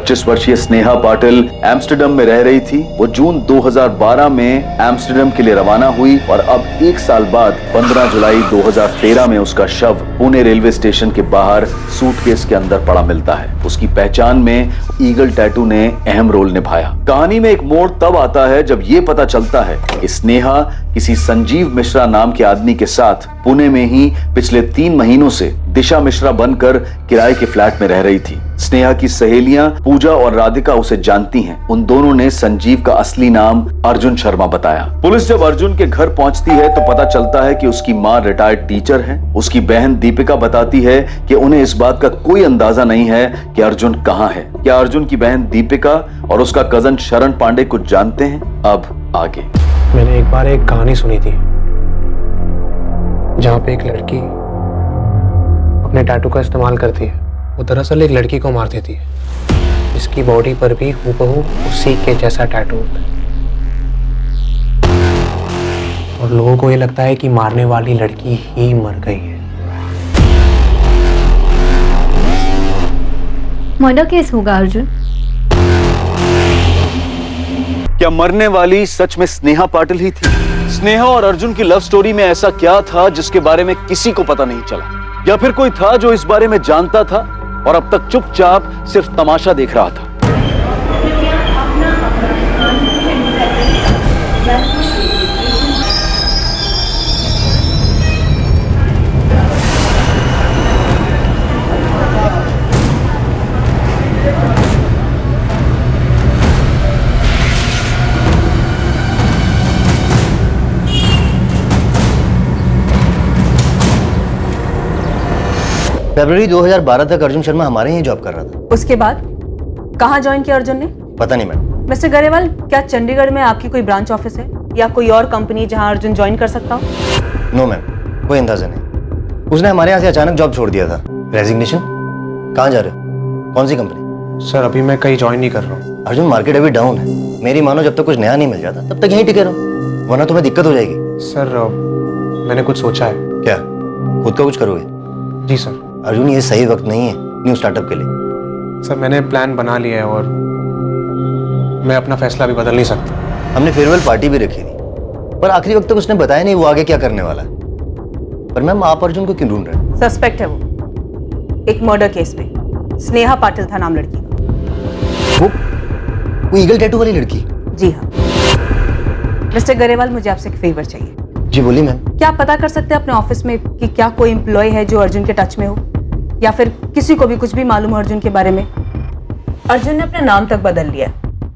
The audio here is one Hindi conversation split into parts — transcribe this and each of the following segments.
25 वर्षीय स्नेहा पाटिल एम्स्टर्डम में रह रही थी। वो जून 2012 में एम्स्टर्डम के लिए रवाना हुई और अब 1 साल बाद 15 जुलाई 2013 में उसका शव पुणे रेलवे स्टेशन के बाहर सूटकेस के अंदर पड़ा मिलता है। उसकी पहचान में ईगल टैटू ने अहम रोल निभाया। कहानी में एक मोड़ तब आता है जब ये पता चलता है कि स्नेहा किसी संजीव मिश्रा नाम के आदमी के साथ पुणे में ही पिछले 3 महीनों से दिशा मिश्रा बनकर किराए के फ्लैट में रह रही थी। स्नेहा की सहेलियां पूजा और राधिका उसे जानती हैं। उन दोनों ने संजीव का असली नाम अर्जुन शर्मा बताया। पुलिस जब अर्जुन के घर पहुंचती है तो पता चलता है कि उसकी मां रिटायर्ड टीचर है। उसकी बहन दीपिका बताती है कि उन्हें इस बात का कोई अंदाजा नहीं है कि अर्जुन कहां है। क्या अर्जुन की बहन दीपिका और उसका कजन शरण पांडे कुछ जानते हैं? अब आगे। मैंने एक बार एक कहानी सुनी थी जहाँ पे एक लड़की अपने टैटू का इस्तेमाल करती है। वो दरअसल एक लड़की को मार देती है जिसकी बॉडी पर भी हूबहू उसी के जैसा टैटू होता है और लोगों को ये लगता है कि मारने वाली लड़की ही मर गई है। मर्डर केस होगा अर्जुन। क्या मरने वाली सच में स्नेहा पाटिल ही थी? स्नेहा और अर्जुन की लव स्टोरी में ऐसा क्या था जिसके बारे में किसी को पता नहीं चला? या फिर कोई था जो इस बारे में जानता था और अब तक चुपचाप सिर्फ तमाशा देख रहा था? फरवरी 2012 तक अर्जुन शर्मा हमारे यहाँ जॉब कर रहा था। उसके बाद कहाँ ज्वाइन किया अर्जुन ने? पता नहीं मैडम। मिस्टर गरेवाल, क्या चंडीगढ़ में आपकी कोई ब्रांच ऑफिस है या कोई और कंपनी जहाँ अर्जुन ज्वाइन कर सकता हो? नो मैम, कोई अंदाजा नहीं। उसने हमारे यहाँ से अचानक जॉब छोड़ दिया था। रेजिग्नेशन? कहाँ जा रहे हो? कौन सी कंपनी? सर अभी मैं कहीं ज्वाइन नहीं कर रहा हूँ। अर्जुन, मार्केट अभी डाउन है। मेरी मानो जब तक कुछ नया नहीं मिल जाता तब तक यहीं टिके रहो, वरना तुम्हें दिक्कत हो जाएगी। सर मैंने कुछ सोचा है। क्या? खुद का कुछ करोगे? जी सर। अर्जुन, ये सही वक्त नहीं है न्यू स्टार्टअप के लिए। सर मैंने प्लान बना लिया है और मैं अपना फैसला भी बदल नहीं सकता। हमने फेयरवेल पार्टी भी रखी थी पर आखिरी वक्त तक उसने बताया नहीं वो आगे क्या करने वाला है। पर मैम, आप अर्जुन को क्यों ढूंढ रहे हैं? सस्पेक्ट है वो एक मर्डर केस में। स्नेहा पाटिल था नाम लड़की का। वो ईगल टैटू वाली लड़की? जी हाँ। मिस्टर गरेवाल, मुझे आपसे एक फेवर चाहिए। जी बोलिए मैम। क्या आप पता कर सकते हैं अपने ऑफिस में कि क्या कोई एम्प्लॉय है जो अर्जुन के टच में हो, या फिर किसी को भी कुछ भी मालूम हो अर्जुन के बारे में? अर्जुन ने अपना नाम तक बदल लिया,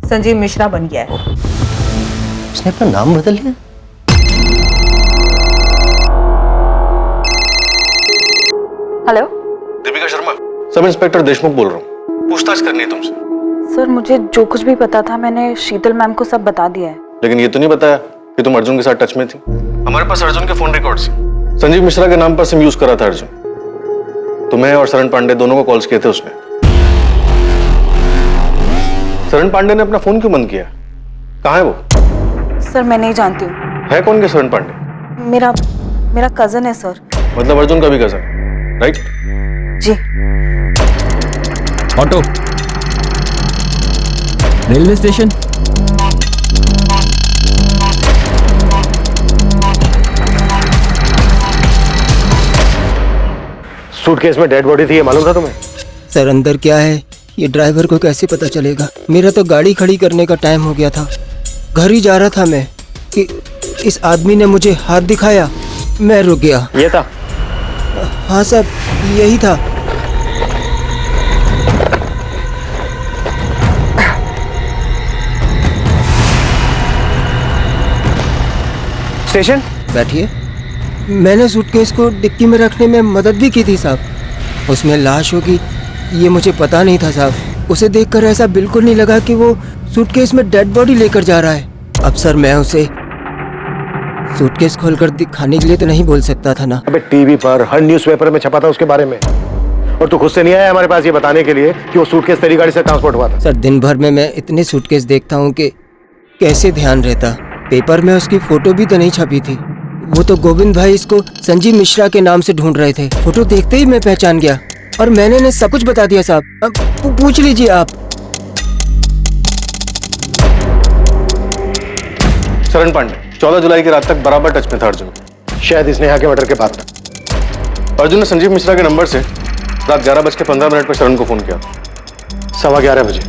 संजीव मिश्रा बन गया है। उसने अपना नाम बदल लिया? Hello, Deepika Sharma, sub inspector Deshmukh बोल रहा हूँ। पूछताछ करनी है तुमसे। सर मुझे जो कुछ भी पता था मैंने शीतल मैम को सब बता दिया है। लेकिन ये तो नहीं बताया कि तुम अर्जुन के साथ टच में थी। हमारे पास अर्जुन के फोन रिकॉर्ड्स हैं। संजीव मिश्रा के नाम पर सिम यूज करा था अर्जुन। तुम्हें और शरण पांडे दोनों को कॉल्स किए थे उसने। शरण पांडे ने अपना फोन क्यों बंद किया? कहाँ है वो? सर मैं नहीं जानती हूँ। है कौन के शरण पांडे? मेरा कजन है सर। मतलब अर्जुन का भी कजन, राइट? जी। Auto, railway station. सूटकेस में डेड बॉडी थी, ये मालूम था तुम्हें? सर अंदर क्या है ये ड्राइवर को कैसे पता चलेगा? मेरा तो गाड़ी खड़ी करने का टाइम हो गया था। घर ही जा रहा था मैं कि इस आदमी ने मुझे हाथ दिखाया, मैं रुक गया। ये था? हाँ सर, यही था। स्टेशन बैठिए। मैंने सूटकेस को डिक्की में रखने में मदद भी की थी साहब। उसमें लाश होगी ये मुझे पता नहीं था साहब। उसे देखकर ऐसा बिल्कुल नहीं लगा कि वो सूटकेस में डेड बॉडी लेकर जा रहा है। अब सर मैं उसे सूटकेस खोलकर दिखाने के लिए तो नहीं बोल सकता था ना। अबे टीवी पर हर न्यूज़पेपर में छपा था उसके बारे में, और तू खुद से नहीं आया हमारे पास ये बताने के लिए कि वो सूटकेस तेरी गाड़ी से ट्रांसपोर्ट हुआ था। सर दिन भर में मैं इतने सूटकेस देखता हूँ कि कैसे ध्यान रहता। पेपर में उसकी फोटो भी तो नहीं छपी थी। वो तो गोविंद भाई इसको संजीव मिश्रा के नाम से ढूंढ रहे थे। फोटो देखते ही मैं पहचान गया और मैंने सब कुछ बता दिया साहब। अब पूछ लीजिए आप। शरण पांडे 14 जुलाई की रात तक बराबर टच में था अर्जुन के। शायद स्नेहा के मर्डर के बाद तक। अर्जुन ने संजीव मिश्रा के नंबर से रात 11:15 पर शरण को फोन किया। 11:15 बजे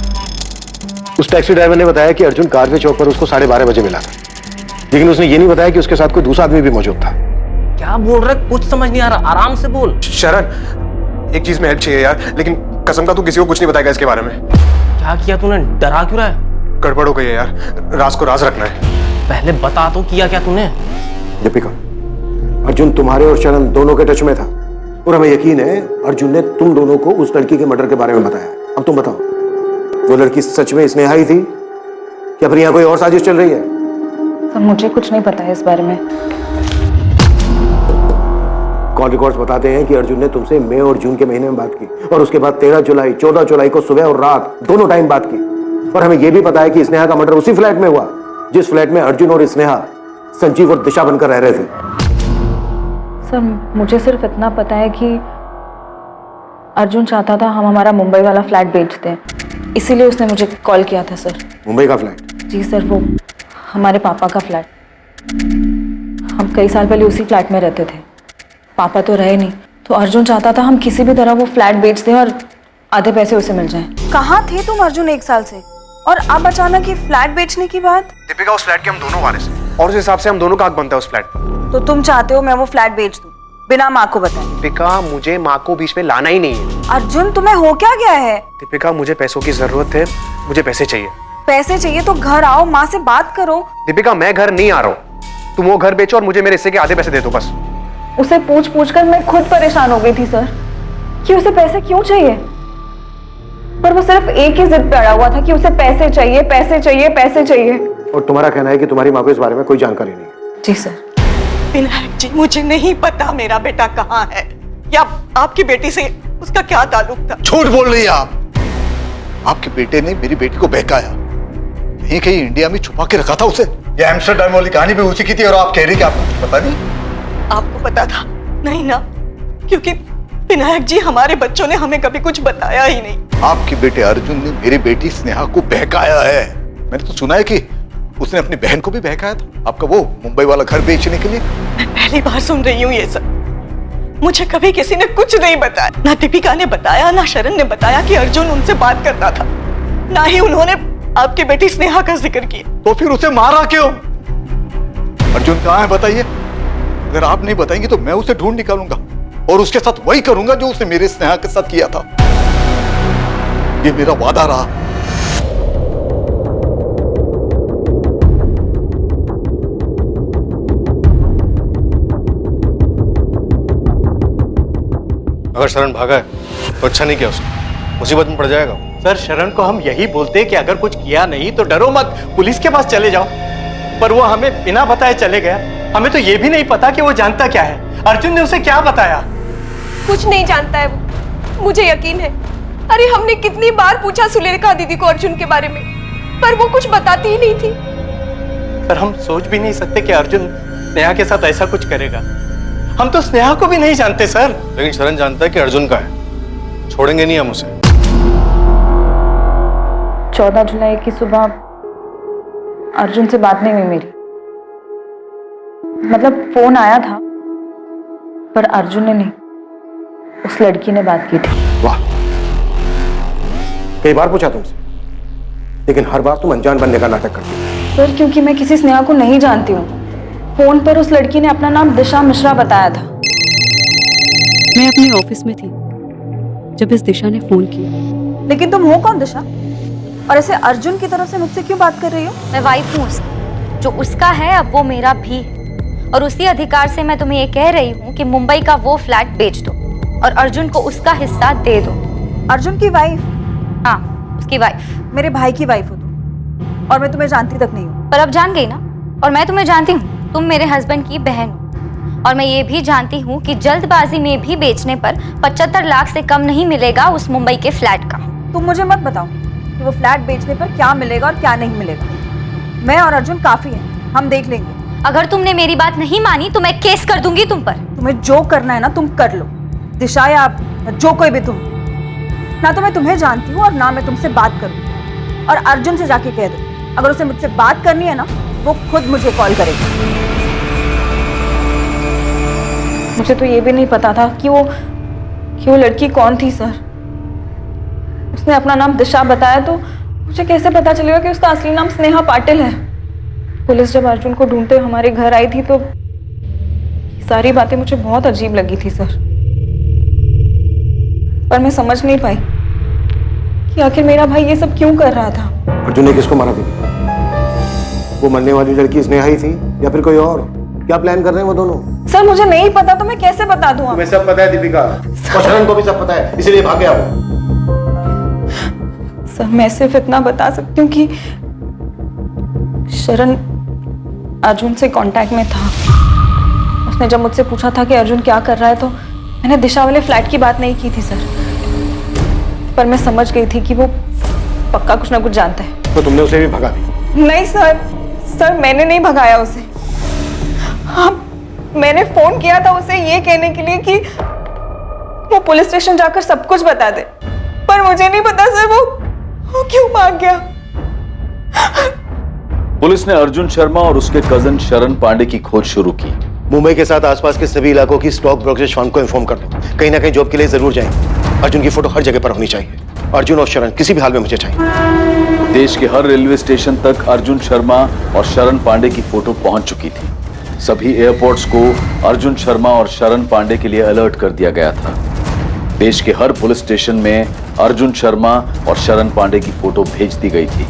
उस टैक्सी ड्राइवर ने बताया कि अर्जुन कारवे चौक पर उसको 12:30 बजे मिला था, लेकिन उसने ये नहीं बताया कि उसके साथ कोई दूसरा आदमी भी मौजूद था। क्या बोल रहे, कुछ समझ नहीं आ रहा, आराम से बोल। शरण, एक चीज में हेल्प चाहिए यार, लेकिन कसम का तू किसी को कुछ नहीं बताएगा इसके बारे में। क्या किया तूने, डरा क्यों रहा है? गड़बड़ हो गई है यार, राज को राज रखना है। पहले बता तो, किया क्या तूने? दीपिका, अर्जुन तुम्हारे और शरण दोनों के टच में था और हमें यकीन है अर्जुन ने तुम दोनों को उस लड़की के मर्डर के बारे में बताया। अब तुम बताओ, वो लड़की सच में स्नेहा ही थी या फिर यहाँ कोई और साजिश चल रही है? सर मुझे कुछ नहीं पता है इस बारे में। कॉल रिकॉर्ड्स बताते हैं कि अर्जुन ने तुमसे मई और जून के महीने में बात की और उसके बाद 13 जुलाई 14 जुलाई को सुबह और रात दोनों टाइम बात की। और हमें यह भी पता है कि स्नेहा का मर्डर उसी फ्लैट में हुआ जिस फ्लैट में अर्जुन और स्नेहा संजीव और दिशा बनकर रह रहे थे। सर मुझे सिर्फ इतना पता है कि अर्जुन चाहता था हम हमारा मुंबई वाला फ्लैट बेच दें, इसीलिए उसने मुझे कॉल किया था सर। मुंबई का फ्लैट? जी सर, वो हमारे पापा का फ्लैट। हम कई साल पहले उसी फ्लैट में रहते थे, पापा तो रहे नहीं, तो अर्जुन चाहता था हम किसी भी तरह वो फ्लैट बेच दें और आधे पैसे उसे मिल जाएं। कहाँ थे तुम अर्जुन 1 साल से, और अब अचानक ये फ्लैट बेचने की बात? दीपिका, उस फ्लैट के हम दोनों वारिस हैं और उस हिसाब से हम दोनों का हक बनता है उस फ्लैट पर। तो तुम चाहते हो मैं वो फ्लैट बेच दूं बिना माँ को बताए? दीपिका, मुझे माँ को बीच में लाना ही नहीं है। अर्जुन तुम्हें हो क्या गया है? दीपिका, मुझे पैसों की जरूरत है, मुझे पैसे चाहिए। पैसे चाहिए तो घर आओ, माँ से बात करो। दीपिका, मैं घर नहीं आ रहा हूँ, तुम वो घर बेचो और मुझे मेरे हिस्से के आधे पैसे दे दो बस। उसे पूछ पूछ कर मैं खुद परेशान हो गई थी सर कि उसे पैसे क्यों चाहिए, पर वो सिर्फ एक ही जिद पे अड़ा हुआ था कि उसे पैसे चाहिए, पैसे चाहिए, पैसे चाहिए। और तुम्हारा कहना है कि तुम्हारी माँ को इस बारे में कोई जानकारी नहीं है? जी सर। विनायक जी, मुझे नहीं पता मेरा बेटा कहाँ है या आपकी बेटी से उसका क्या ताल्लुक था। झूठ बोल रही है आप। आपके बेटे ने मेरी बेटी को बहकाया, कहीं कहीं इंडिया में छुपा के रखा था उसे। ये एम्स्टर्डम वाली कहानी भी उसी की थी और आप कह रही कि आपको कुछ पता नहीं? आपको पता था? नहीं ना, क्योंकि विनायक जी हमारे बच्चों ने हमें कभी कुछ बताया ही नहीं। आपके बेटे अर्जुन ने मेरी बेटी स्नेहा को बहकाया है। मैंने तो सुना है कि उसने अपनी बहन को भी बहकाया था आपका वो मुंबई वाला घर बेचने के लिए। मैं पहली बार सुन रही हूँ ये सब। मुझे कभी किसी ने कुछ नहीं बताया, ना दीपिका ने बताया, ना शरण ने बताया कि अर्जुन उनसे बात करता था, ना ही उन्होंने आपकी बेटी स्नेहा का जिक्र किया। तो फिर उसे मारा क्यों? अर्जुन कहाँ है बताइए। अगर आप नहीं बताएंगे तो मैं उसे ढूंढ निकालूंगा और उसके साथ वही करूंगा जो उसने मेरे स्नेहा के साथ किया था। ये मेरा वादा रहा। अगर शरण भागा है तो अच्छा नहीं किया उसने, मुसीबत में पड़ जाएगा। सर शरण को हम यही बोलते कि अगर कुछ किया नहीं तो डरो मत, पुलिस के पास चले जाओ, पर वो हमें बिना बताए चले गया। हमें तो ये भी नहीं पता कि वो जानता क्या है। अर्जुन ने उसे क्या बताया? कुछ नहीं जानता है वो, मुझे यकीन है। अरे हमने कितनी बार पूछा सुलेखा दीदी को अर्जुन के बारे में, पर वो कुछ बताती ही नहीं थी। सर हम सोच भी नहीं सकते कि अर्जुन स्नेहा के साथ ऐसा कुछ करेगा। हम तो स्नेहा को भी नहीं जानते सर। लेकिन शरण जानता है कि अर्जुन का है, छोड़ेंगे नहीं हम उसे। 14 जुलाई की सुबह अर्जुन से बात नहीं हुई मेरी, मतलब फोन आया था पर अर्जुन ने नहीं, उस लड़की ने बात की थी। वाह, कई बार पूछा तुमसे, लेकिन हर बार तुम अनजान बनने का नाटक करती हो। सर क्योंकि मैं किसी स्नेहा को नहीं जानती हूँ। फोन पर उस लड़की ने अपना नाम दिशा मिश्रा बताया था। मैं अपने ऑफिस में थी जब इस दिशा ने फोन किया। लेकिन तुम हो कौन दिशा, और ऐसे अर्जुन की तरफ से मुझसे क्यों बात कर रही हो? मैं वाइफ हूँ उसकी, जो उसका है अब वो मेरा भी है, और उसी अधिकार से मैं तुम्हें ये कह रही हूँ कि मुंबई का वो फ्लैट बेच दो और अर्जुन को उसका हिस्सा दे दो। अर्जुन की वाइफ? हाँ, उसकी वाइफ। मेरे भाई की वाइफ हो तुम, और मैं तुम्हें जानती तक नहीं हूँ। पर अब जान गई ना, और मैं तुम्हें जानती हूँ, तुम मेरे हस्बैंड की बहन हो, और मैं ये भी जानती हूँ कि जल्दबाजी में भी बेचने पर 75 लाख से कम नहीं मिलेगा उस मुंबई के फ्लैट का। तुम मुझे मत बताओ कि वो फ्लैट बेचने पर क्या मिलेगा और क्या नहीं मिलेगा। मैं और अर्जुन काफी हैं, हम देख लेंगे। अगर तुमने मेरी बात नहीं मानी तो मैं केस कर दूंगी तुम पर। तुम्हें जो करना है ना तुम कर लो, दिशा या जो कोई भी तुम। ना तो मैं तुम्हें जानती हूँ और ना मैं तुमसे बात करूँ। और अर्जुन से जाके कह दो, अगर उसे मुझसे बात करनी है ना वो खुद मुझे कॉल करेगी। मुझे तो ये भी नहीं पता था कि वो लड़की कौन थी सर। उसने अपना नाम दिशा बताया तो मुझे कैसे पता चलेगा कि उसका असली नाम स्नेहा पाटिल है। पुलिस जब अर्जुन को ढूंढते हमारे घर आई थी तो ये सारी बातें मुझे बहुत अजीब लगी थी सर, पर मैं समझ नहीं पाई कि आखिर मेरा भाई ये सब क्यों कर रहा था। अर्जुन ने किसको मारा दीपिका? वो मरने वाली लड़की स्नेहा ही थी या फिर कोई और? क्या प्लान कर रहे हैं वो दोनों? सर मुझे नहीं पता तो मैं कैसे बता दूं? तुम्हें सब पता है दीपिका, और शरण को भी सब पता है, इसीलिए भाग गया वो। सर मैं सिर्फ इतना बता सकती हूँ कि शरण अर्जुन से कांटेक्ट में था। उसने जब मुझसे पूछा था कि अर्जुन क्या कर रहा है तो मैंने दिशा वाले फ्लैट की बात नहीं की थी सर, पर मैं समझ गई थी कि वो पक्का कुछ ना कुछ जानता है। तो तुमने उसे भी भगा दिया? नहीं सर मैंने नहीं भगाया उसे। हाँ, मैंने फोन किया था उसे ये कहने के लिए कि वो पुलिस स्टेशन जाकर सब कुछ बता दे, पर मुझे नहीं पता सर वो क्यों भाग गया। पुलिस ने अर्जुन शर्मा और उसके कजन शरण पांडे की खोज शुरू की। मुंबई के साथ आसपास के सभी इलाकों की स्टॉक ब्रोकरेज फर्म को इन्फॉर्म कर दो, कहीं ना कहीं जॉब के लिए जरूर जाएंगे। अर्जुन की फोटो हर जगह पर होनी चाहिए। अर्जुन और शरण किसी भी हाल में मुझे चाहिए। देश के हर रेलवे स्टेशन तक अर्जुन शर्मा और शरण पांडे की फोटो पहुंच चुकी थी। सभी एयरपोर्ट्स को अर्जुन शर्मा और शरण पांडे के लिए अलर्ट कर दिया गया था। देश के हर पुलिस स्टेशन में अर्जुन शर्मा और शरण पांडे की फोटो भेज दी गई थी।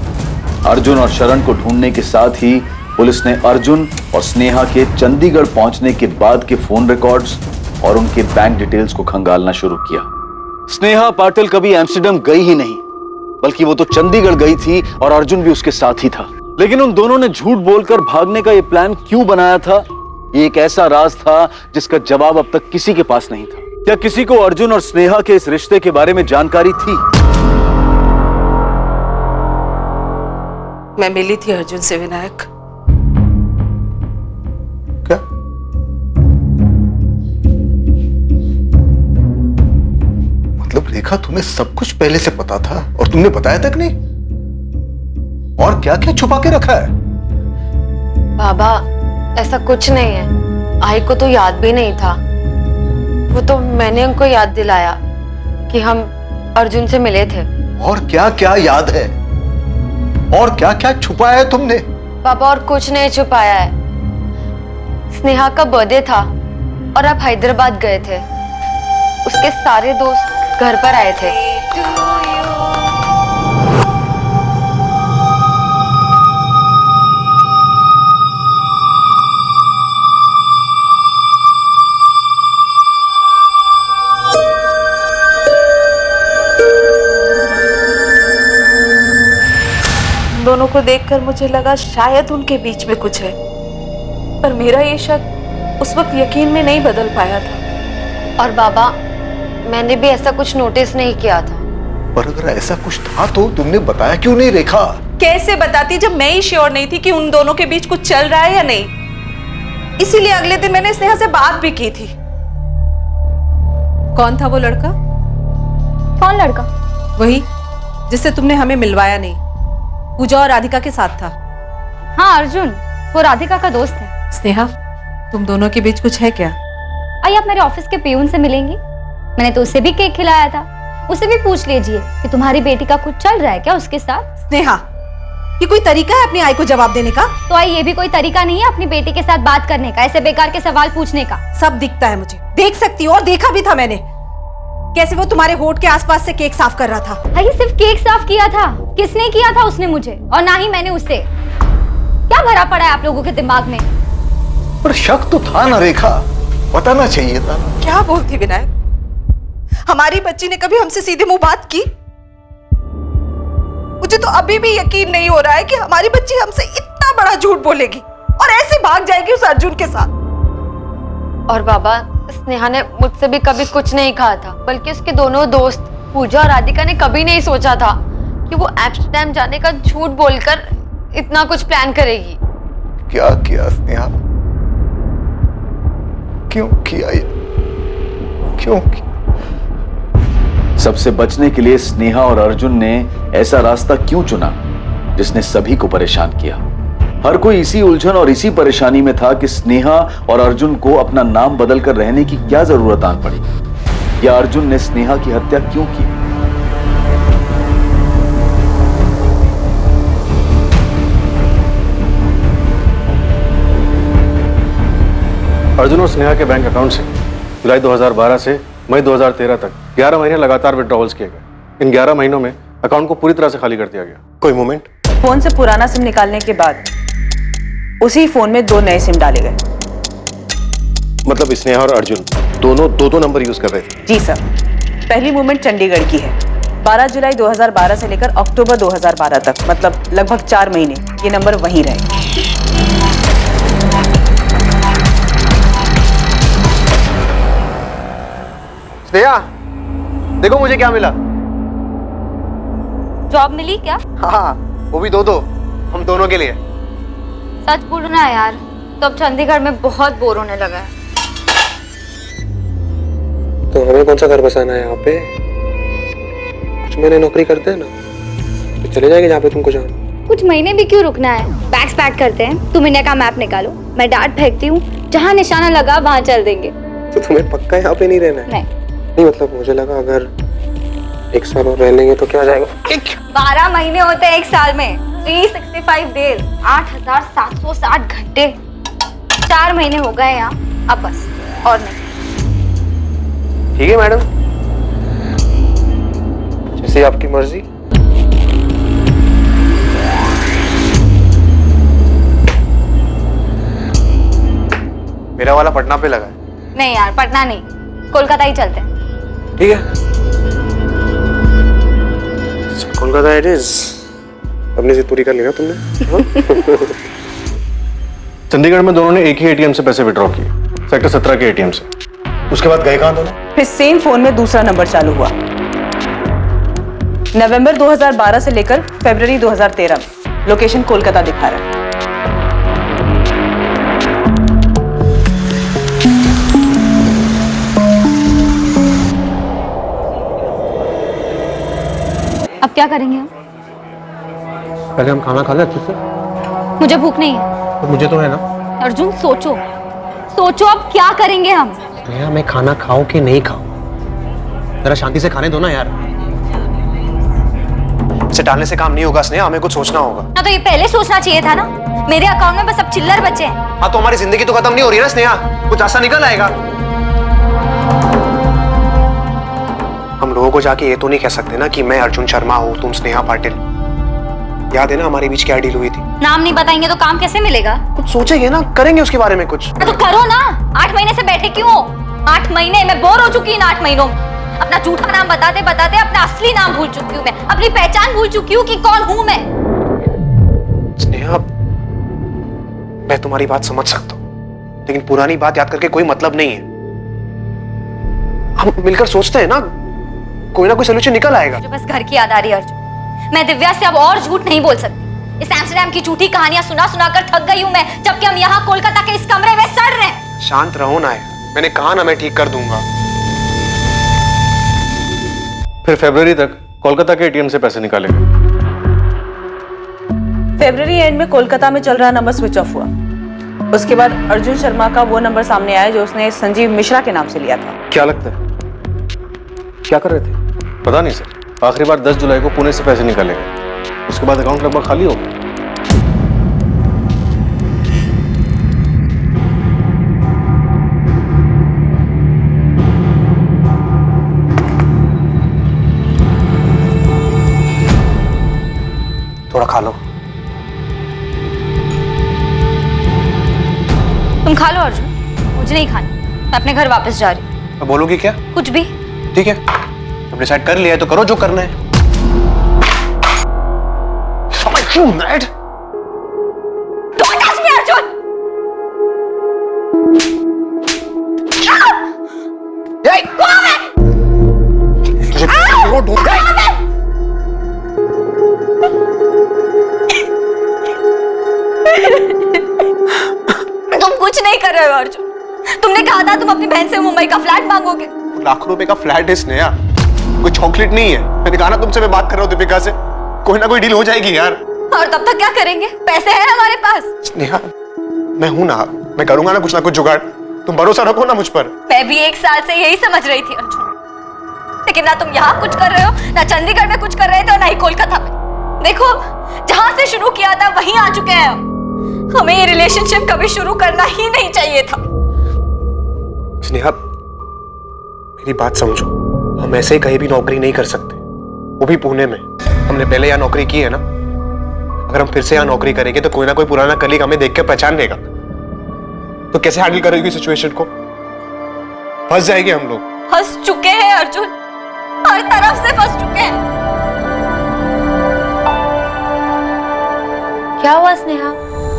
अर्जुन और शरण को ढूंढने के साथ ही पुलिस ने अर्जुन और स्नेहा के चंडीगढ़ पहुंचने के बाद के फोन रिकॉर्ड्स और उनके बैंक डिटेल्स को खंगालना शुरू किया। स्नेहा पाटिल कभी एम्स्टर्डम गई ही नहीं, बल्कि वो तो चंडीगढ़ गई थी और अर्जुन भी उसके साथ ही था। लेकिन उन दोनों ने झूठ बोलकर भागने का ये प्लान क्यों बनाया था? ये एक ऐसा राज था जिसका जवाब अब तक किसी के पास नहीं था। क्या किसी को अर्जुन और स्नेहा के इस रिश्ते के बारे में जानकारी थी? मैं मिली थी अर्जुन से विनायक। क्या? मतलब रेखा तुम्हें सब कुछ पहले से पता था और तुमने बताया तक नहीं? और क्या क्या छुपा के रखा है? बाबा ऐसा कुछ नहीं है, आई को तो याद भी नहीं था। वो तो मैंने उनको याद दिलाया कि हम अर्जुन से मिले थे। और क्या क्या याद है? और क्या क्या छुपाया है तुमने? पापा और कुछ नहीं छुपाया है। स्नेहा का बर्थडे था और आप हैदराबाद गए थे। उसके सारे दोस्त घर पर आए थे। दोनों को देखकर मुझे लगा शायद उनके बीच में कुछ है, पर मेरा ये शक उस वक्त यकीन में नहीं बदल पाया था। और बाबा मैंने भी ऐसा कुछ नोटिस नहीं किया था। पर अगर ऐसा कुछ था तो तुमने बताया क्यों नहीं रेखा? कैसे बताती जब मैं ही श्योर नहीं थी कि उन दोनों के बीच कुछ चल रहा है या नहीं। इसीलिए अगले दिन मैंने स्नेहा से बात भी की थी। कौन था वो लड़का? कौन लड़का? वही जिससे तुमने हमें मिलवाया नहीं, पूजा और राधिका के साथ था। हाँ अर्जुन, वो राधिका का दोस्त है। स्नेहा, तुम दोनों के बीच कुछ है क्या? आइए आप मेरे ऑफिस के पियून से मिलेंगी। मैंने तो उसे भी केक खिलाया था। उसे भी पूछ लीजिए कि तुम्हारी बेटी का कुछ चल रहा है क्या उसके साथ। स्नेहा, ये कोई तरीका है अपनी आई को जवाब देने का? तो आई ये भी कोई तरीका नहीं है अपनी बेटी के साथ बात करने का, ऐसे बेकार के सवाल पूछने का। सब दिखता है मुझे, देख सकती हो, और देखा भी था मैंने कैसे वो तुम्हारे होठ के आसपास से केक साफ कर रहा था। ये सिर्फ केक साफ किया था? किसने किया था? उसने मुझे, और ना ही मैंने उससे। क्या भरा पड़ा है आप लोगों के दिमाग में? पर शक तो था ना रेखा, बताना चाहिए था। क्या बोलती विनायक? हमारी बच्ची ने कभी हमसे सीधे मुंह बात की? मुझे तो अभी भी यकीन नहीं हो रहा है कि हमारी बच्ची हमसे इतना बड़ा झूठ बोलेगी और ऐसे भाग जाएगी उस अर्जुन के साथ। और बाबा स्नेहा ने मुझसे भी कभी कुछ नहीं कहा था, बल्कि उसके दोनों दोस्त पूजा और राधिका ने कभी नहीं सोचा था कि वो एम्स्टर्डम जाने का झूठ बोलकर इतना कुछ प्लान करेगी। क्या किया स्नेहा? क्यों किया ये? क्यों किया? सबसे बचने के लिए स्नेहा और अर्जुन ने ऐसा रास्ता क्यों चुना जिसने सभी को परेशान किया? हर कोई इसी उलझन और इसी परेशानी में था कि स्नेहा और अर्जुन को अपना नाम बदलकर रहने की क्या जरूरत आन पड़ी, या अर्जुन ने स्नेहा की हत्या क्यों की। अर्जुन और स्नेहा के बैंक अकाउंट से जुलाई 2012 से मई 2013 तक 11 महीने लगातार विड्रॉवल्स किए गए। इन 11 महीनों में अकाउंट को पूरी तरह से खाली कर दिया गया। कोई मोमेंट? फोन से पुराना सिम निकालने के बाद उसी फोन में 2 नए सिम डाले गए। मतलब स्नेहा और अर्जुन दोनों दो नंबर यूज कर रहे थे? जी सर। पहली मूवमेंट चंडीगढ़ की है। 12 जुलाई 2012 से लेकर अक्टूबर 2012 तक, मतलब लगभग 4 महीने ये नंबर वहीं रहे। स्नेहा, देखो मुझे क्या मिला। जॉब मिली क्या? हाँ, वो भी दो हम दोनों के लिए। सच बोलो ना यार, तो अब चंडीगढ़ में बहुत बोर होने लगा है। तो हमें कौन सा घर बसाना है यहाँ पे? कुछ महीने नौकरी करते हैं ना, तो चले जाएंगे जहाँ पे तुमको जाना। कुछ महीने भी क्यों रुकना है? बैग्स पैक करते हैं, तुम इंडिया का मैप निकालो, मैं डांट फेंकती हूँ, जहाँ निशाना लगा वहाँ चल देंगे। तो तुम्हें पक्का यहाँ पे नहीं रहना है? नहीं मतलब मुझे लगा अगर 1 साल और रह लेंगे तो क्या हो जाएगा। 12 महीने होते हैं 1 साल में, 365 डेज, 8760 घंटे। 4 महीने हो गए यहाँ, अब बस और नहीं। ठीक है मैडम, जैसे आपकी मर्जी। मेरा वाला पटना पे लगा है। नहीं यार, पटना नहीं, कोलकाता ही चलते हैं। ठीक है, कोलकाता इट इज। अपनी जिद पूरी कर ली ना तुमने। चंडीगढ़ में दोनों ने एक ही एटीएम से पैसे विड्रॉ किए, सेक्टर 17 के एटीएम से। उसके बाद गए कहां दोनों? फिर सेम फोन में दूसरा नंबर चालू हुआ। नवंबर 2012 से लेकर फरवरी 2013 में लोकेशन कोलकाता दिखा रहा है। अब क्या करेंगे हम? पहले हम खाना खा ले अच्छे से। मुझे भूख नहीं है। तो मुझे तो है ना। अर्जुन सोचो, सोचो अब क्या करेंगे हम? स्नेहा, मैं खाना खाऊं कि नहीं खाऊं, जरा शांति से खाने दो ना यार। इसे डालने से काम नहीं होगा स्नेहा, हमें कुछ सोचना होगा। ना तो ये पहले सोचना चाहिए था ना। मेरे अकाउंट में बस अब चिल्लर बचे हैं। हाँ तो हमारी जिंदगी तो खत्म नहीं हो रही ना स्नेहा, कुछ ऐसा निकल आएगा। हम लोगों को जाके ये तो नहीं कह सकते ना कि मैं अर्जुन शर्मा हूँ, तुम स्नेहा पाटिल। याद है ना हमारे बीच क्या डील हुई थी? नाम नहीं बताएंगे तो काम कैसे मिलेगा? कुछ सोचेंगे ना, करेंगे उसके बारे में कुछ। तो करो ना। 8 महीने से बैठे क्यों हो? 8 महीने मैं बोर हो चुकी इन 8 महीनों। अपना झूठा नाम बताते बताते अपना असली नाम भूल चुकी हूँ मैं, अपनी पहचान भूल चुकी हूँ कि कौन हूँ मैं। स्नेहा, मैं तुम्हारी बात समझ सकता हूँ, लेकिन पुरानी बात याद करके कोई मतलब नहीं है। हम मिलकर सोचते हैं ना, कोई ना कोई सोल्यूशन निकल आएगा। मुझे बस घर की याद आ रही है अर्जुन। मैं दिव्या से अब और झूठ नहीं बोल सकती। इस एम्स्टर्डम की झूठी कहानियां सुना सुना कर थक गई हूँ मैं, जबकि हम यहाँ कोलकाता के इस कमरे में सड़ रहे हैं। शांत रहो ना, मैंने कहा ना मैं ठीक कर दूंगा। फिर फरवरी तक कोलकाता के एटीएम से पैसे निकाले गए। फरवरी एंड में कोलकाता में चल रहा नंबर स्विच ऑफ हुआ। उसके बाद अर्जुन शर्मा का वो नंबर सामने आया जो उसने संजीव मिश्रा के नाम से लिया था। क्या लगता है क्या कर रहे थे? पता नहीं सर, आखिरी बार 10 जुलाई को पुणे से पैसे निकाले गए, उसके बाद अकाउंट लगभग खाली हो गया। थोड़ा खा लो। तुम खा लो अर्जुन, मुझे नहीं खानी। मैं अपने घर वापस जा रही हूँ। तो बोलोगी क्या? कुछ भी। ठीक है, तुमने डिसाइड कर लिया है तो करो जो करना है। Don't touch me, Arjun! तुम कुछ नहीं कर रहे हो अर्जुन। तुमने कहा था तुम अपनी बहन से मुंबई का फ्लैट मांगोगे। लाखों रुपए का फ्लैट है स्नेहा, कोई चॉकलेट नहीं है। मैंने कहा ना तुमसे, मैं बात कर रहा हूँ दीपिका से, कोई ना कोई डील हो जाएगी यार। और तब तक क्या करेंगे? पैसे हैं हमारे पास। स्नेहा, मैं हूं ना, मैं करूंगा ना कुछ जुगाड़। तुम भरोसा रखो ना मुझ पर। मैं भी 1 साल से यही समझ रही थी अर्जुन, लेकिन ना तुम यहाँ कुछ कर रहे हो, ना चंडीगढ़ में कुछ कर रहे थे, और ना ही कोलकाता में। देखो, जहां से शुरू किया था वहीं आ चुके हैं हम। हमें ये रिलेशनशिप कभी शुरू करना ही नहीं चाहिए था। स्नेहा, मेरी बात समझो। हम ऐसे ही कहीं भी नौकरी नहीं कर सकते, वो भी पुणे में। हमने पहले यहाँ नौकरी की है ना। अगर हम फिर से यहाँ नौकरी करेंगे तो कोई ना कोई पुराना कलीग हमें देख के पहचान लेगा। तो कैसे हैंडल करोगी सिचुएशन को? फंस जाएंगे हम लोग। फंस चुके हैं अर्जुन, हर तरफ से फंस चुके हैं। क्या हुआ स्नेहा,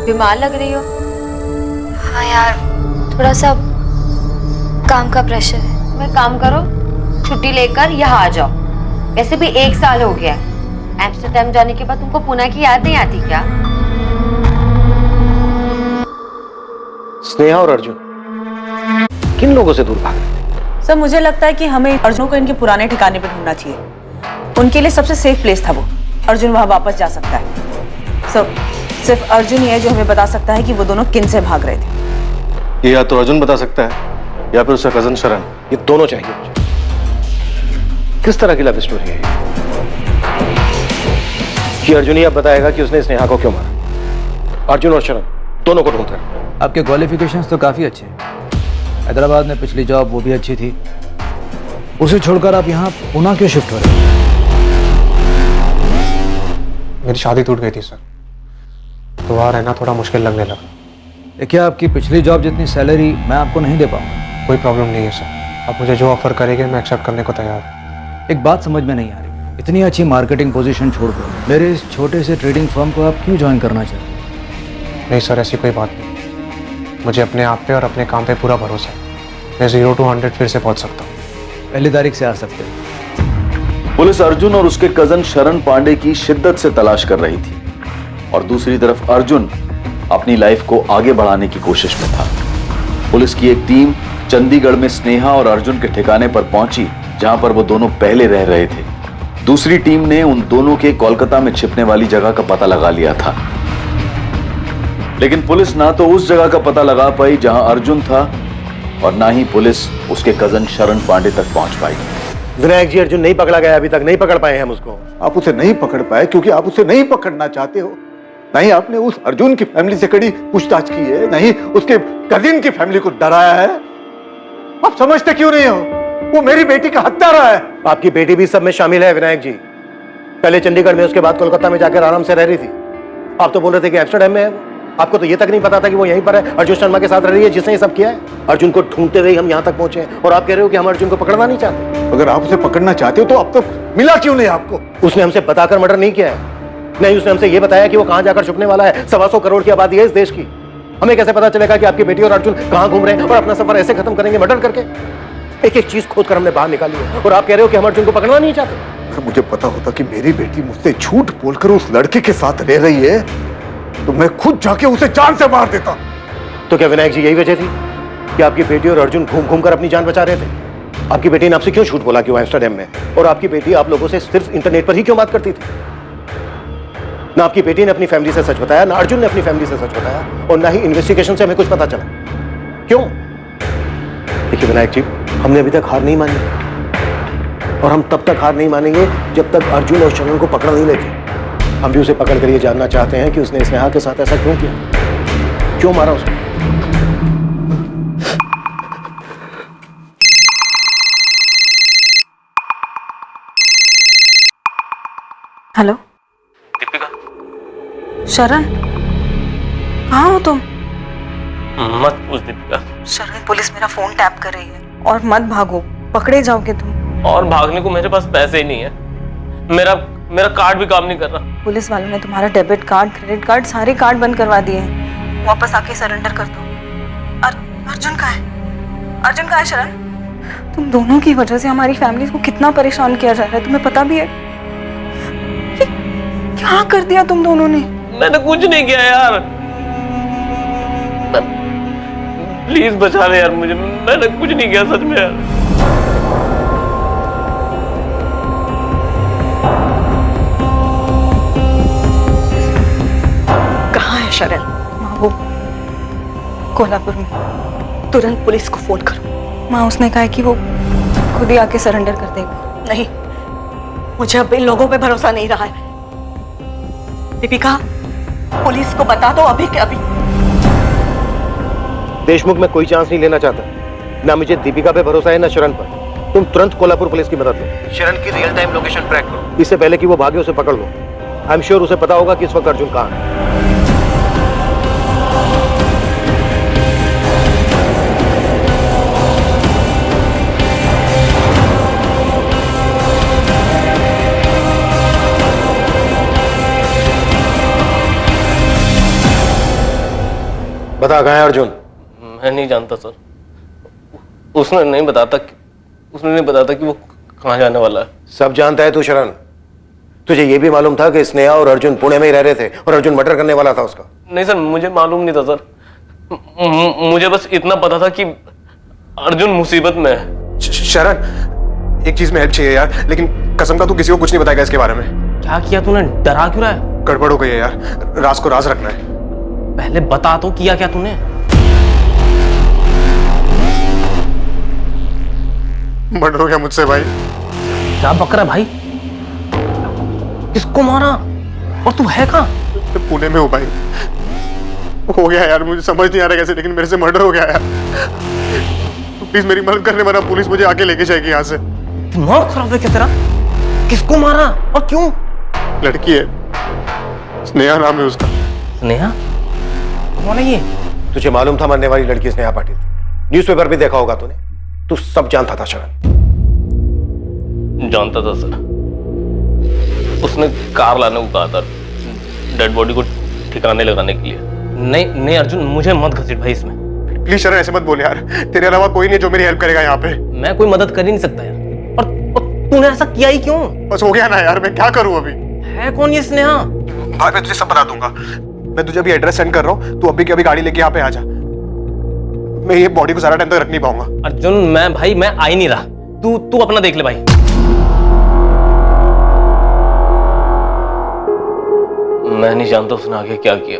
बीमार लग रही हो? हाँ यार, थोड़ा सा काम का प्रेशर है। मैं काम करो, छुट्टी लेकर यहाँ आ जाओ। वैसे भी 1 साल हो गया। एम्स्टर्डम जाने के बाद तुमको पुणे की याद नहीं आती क्या? स्नेहा और अर्जुन किन लोगों से दूर भाग रहे? सर, मुझे लगता है कि हमें अर्जुन को इनके पुराने ठिकाने पर ढूंढना चाहिए। उनके लिए सबसे सेफ प्लेस था वो। अर्जुन वहां वापस जा सकता है। सर, सिर्फ अर्जुन ही है जो हमें बता सकता है कि वो दोनों किन से भाग रहे थे। ये या तो अर्जुन बता सकता है या फिर उसका कजन शरण। ये दोनों चाहिए मुझे। किस तरह की लव स्टोरी है ये? कि अर्जुन ही अब बताएगा कि उसने स्नेहा को क्यों मारा। अर्जुन और शरण दोनों को ढूंढ रहे हैं। आपके क्वालिफिकेशंस तो काफ़ी अच्छे हैं। हैदराबाद में पिछली जॉब वो भी अच्छी थी, उसे छोड़कर आप यहाँ पुणे क्यों शिफ्ट हो रहे हैं? मेरी शादी टूट गई थी सर, तो वहाँ रहना थोड़ा मुश्किल लगने लगा। देखिए, आपकी पिछली जॉब जितनी सैलरी मैं आपको नहीं दे पाऊंगा। कोई प्रॉब्लम नहीं है सर, आप मुझे जो ऑफर करेंगे मैं एक्सेप्ट करने को तैयार हूँ। एक बात समझ में नहीं आ रही, इतनी अच्छी मार्केटिंग पोजीशन छोड़कर मेरे इस छोटे से ट्रेडिंग फर्म को आप क्यों ज्वाइन करना चाहते हैं? नहीं सर, ऐसी कोई बात नहीं। मुझे अपने आप पे और अपने काम पे पूरा भरोसा है। मैं 0 to 100 फिर से पहुंच सकता हूँ। 1 तारीख से आ सकते हैं। पुलिस अर्जुन और उसके कजन शरण पांडे की शिद्दत से तलाश कर रही थी और दूसरी तरफ अर्जुन अपनी लाइफ को आगे बढ़ाने की कोशिश में था। पुलिस की एक टीम चंडीगढ़ में स्नेहा और अर्जुन के ठिकाने पर पहुंची, जहां पर वो दोनों पहले रह रहे थे। दूसरी टीम ने उन दोनों के कोलकाता में छिपने वाली जगह का पता लगा लिया था, लेकिन पुलिस ना तो उस जगह का पता लगा पाई जहां अर्जुन था और ना ही पुलिस उसके कजन शरण पांडे तक पहुंच पाई। विनायक जी, अर्जुन नहीं पकड़ा गया, अभी तक नहीं पकड़ पाए हम उसको। आप उसे नहीं पकड़ पाए क्योंकि आप उसे नहीं पकड़ना चाहते हो। नहीं आपने उस अर्जुन की फैमिली से कड़ी पूछताछ की है, नहीं उसके कजिन की फैमिली को डराया है। आप समझते क्यों नहीं हो? वो मेरी बेटी का हत्यारा है। आपकी बेटी भी सब में शामिल है विनायक जी। पहले चंडीगढ़ में, उसके बाद कोलकाता में जाकर आराम से रह रही थी। आप तो बोल रहे थे कि एम्स्टर्डम में है। आपको तो ये तक नहीं पता था कि वो यहीं पर है, अर्जुन शर्मा के साथ रह रही है जिसने ये सब किया है। अर्जुन को ढूंढते हुए हम यहाँ तक पहुंचे हैं और आप कह रहे हो कि हम अर्जुन को पकड़ना नहीं चाहते। अगर आप उसे पकड़ना चाहते हो तो अब तक मिला क्यों नहीं आपको? उसने हमसे बताकर मर्डर नहीं किया है। नहीं, उसने हमसे ये बताया कि वो कहाँ जाकर छुपने वाला है। 125 करोड़ की आबादी है इस देश की। हमें कैसे पता चलेगा कि आपकी बेटी और अर्जुन कहाँ घूम रहे हैं और अपना सफर ऐसे खत्म करेंगे मर्डर करके? एक एक चीज खोद कर हमने बाहर निकाली है और आप कह रहे हो कि हम अर्जुन को पकड़ना नहीं चाहते। अगर मुझे पता होता कि मेरी बेटी मुझसे झूठ बोलकर उस लड़के के साथ रह रही है तो मैं खुद जाके उसे जान से मार देता। तो क्या विनायक जी यही वजह थी कि आपकी बेटी और अर्जुन घूम घूम कर अपनी जान बचा रहे थे? आपकी बेटी ने आपसे क्यों झूठ बोला कि वो एम्स्टर्डम में, और आपकी बेटी आप लोगों से सिर्फ इंटरनेट पर ही क्यों बात करती थी? ना आपकी बेटी ने अपनी फैमिली से सच बताया, ना अर्जुन ने अपनी फैमिली से सच बताया, और ना ही इन्वेस्टिगेशन से हमें कुछ पता चला। क्यों? देखिए विनायक जी, हमने अभी तक हार नहीं मानी और हम तब तक हार नहीं मानेंगे जब तक अर्जुन और शरण को पकड़ नहीं लेते। हम भी उसे पकड़ कर ये जानना चाहते हैं कि उसने स्नेहा के साथ ऐसा क्यों किया, क्यों मारा उसको। हेलो दीपिका। शरण, कहाँ हो तुम? मत पूछ दीपिका। शरण, पुलिस मेरा फोन टैप कर रही है और मत भागो, पकड़े जाओगे तुम। और भागने को मेरे पास पैसे ही नहीं है। मेरा कार्ड भी काम नहीं कर रहा। पुलिस वालों ने तुम्हारा डेबिट कार्ड, क्रेडिट कार्ड, सारे कार्ड बंद करवा दिए हैं। वापस आके सरेंडर कर दो। अर्जुन कहाँ है? अर्जुन कहाँ है शरण? तुम दोनों की वजह से हमारी फैमिली को कितना परेशान किया जा रहा है, तुम्हें पता भी है? क्या कर दिया तुम दोनों ने? मैंने कुछ नहीं किया यार, प्लीज बचा ले यार मुझे। मैंने कुछ नहीं किया सच में यार। शरण। माँ वो कोल्हापुर में। तुरंत पुलिस को फोन करो। माँ उसने कहा है कि वो खुद ही आके सरेंडर कर देगा। नहीं, मुझे अब इन लोगों पे भरोसा नहीं रहा है। दीपिका, पुलिस को बता दो अभी के अभी। देशमुख में कोई चांस नहीं लेना चाहता। ना मुझे दीपिका पे भरोसा है ना शरण पर। तुम तुरंत कोल्हापुर पुलिस की मदद लो। शरण की रियल टाइम लोकेशन ट्रैक करो। इससे पहले कि वो भागे उसे पकड़ लो। आई एम श्योर उसे पता होगा कि इस वक्त अर्जुन कहाँ है। बता कहाँ है अर्जुन? मैं नहीं जानता सर। उसने नहीं बताता कि वो कहाँ जाने वाला है। सब जानता है तू शरण। तुझे ये भी मालूम था कि स्नेहा और अर्जुन पुणे में ही रह रहे थे और अर्जुन मर्डर करने वाला था उसका? नहीं सर, मुझे मालूम नहीं था सर। मुझे बस इतना पता था कि अर्जुन मुसीबत में है। शरण, एक चीज में हेल्प चाहिए यार, लेकिन कसम का तू किसी को कुछ नहीं बताएगा इसके बारे में। क्या किया तूने? डरा क्यों रहा है? गड़बड़ हो गई है यार, राज को राज रखना है। पहले बता तो, किया क्या तूने? मर्डर हो गया मुझसे भाई। क्या बक रहा है भाई? किसको मारा? और तू है कहाँ? पुणे में हूँ भाई। हो गया यार, मुझे समझ नहीं आ रहा कैसे, लेकिन मेरे से मर्डर हो गया यार। तू प्लीज मेरी मदद करने, वरना पुलिस मुझे आके लेके जाएगी यहाँ से। दिमाग खराब है क्या तेरा? किसको मारा और क्यों? लड़की है, स्नेहा नाम है उसका। स्नेहा? कौन है ये? तुझे मालूम था मरने वाली लड़की स्नेहा पाटिल? न्यूज़पेपर भी देखा होगा तूने। तू सब जानता था शरण। जानता था सर। उसने कार लाने को कहा था डेड बॉडी को ठिकाने लगाने के लिए। नहीं अर्जुन, मुझे मत घसीट भाई इसमें। प्लीज शरण ऐसे मत बोल यार, तेरे अलावा कोई नहीं जो मेरी हेल्प करेगा यहाँ पे। मैं कोई मदद कर ही नहीं सकता यार। और तूने ऐसा किया ही क्यों? बस हो गया ना यार, मैं क्या करूँ अभी? है कौन ये स्नेहा? भाई मैं तुझे सब बता दूंगा। मैं तुझे अभी एड्रेस सेंड कर रहा हूँ, तू अभी के अभी गाड़ी लेके यहाँ पे आ जा। मैं ये बॉडी को सारा टाइम तक रख नहीं पाऊंगा। अर्जुन मैं आ ही नहीं रहा। तू अपना देख ले भाई। मैं नहीं जानता उसने आगे क्या किया,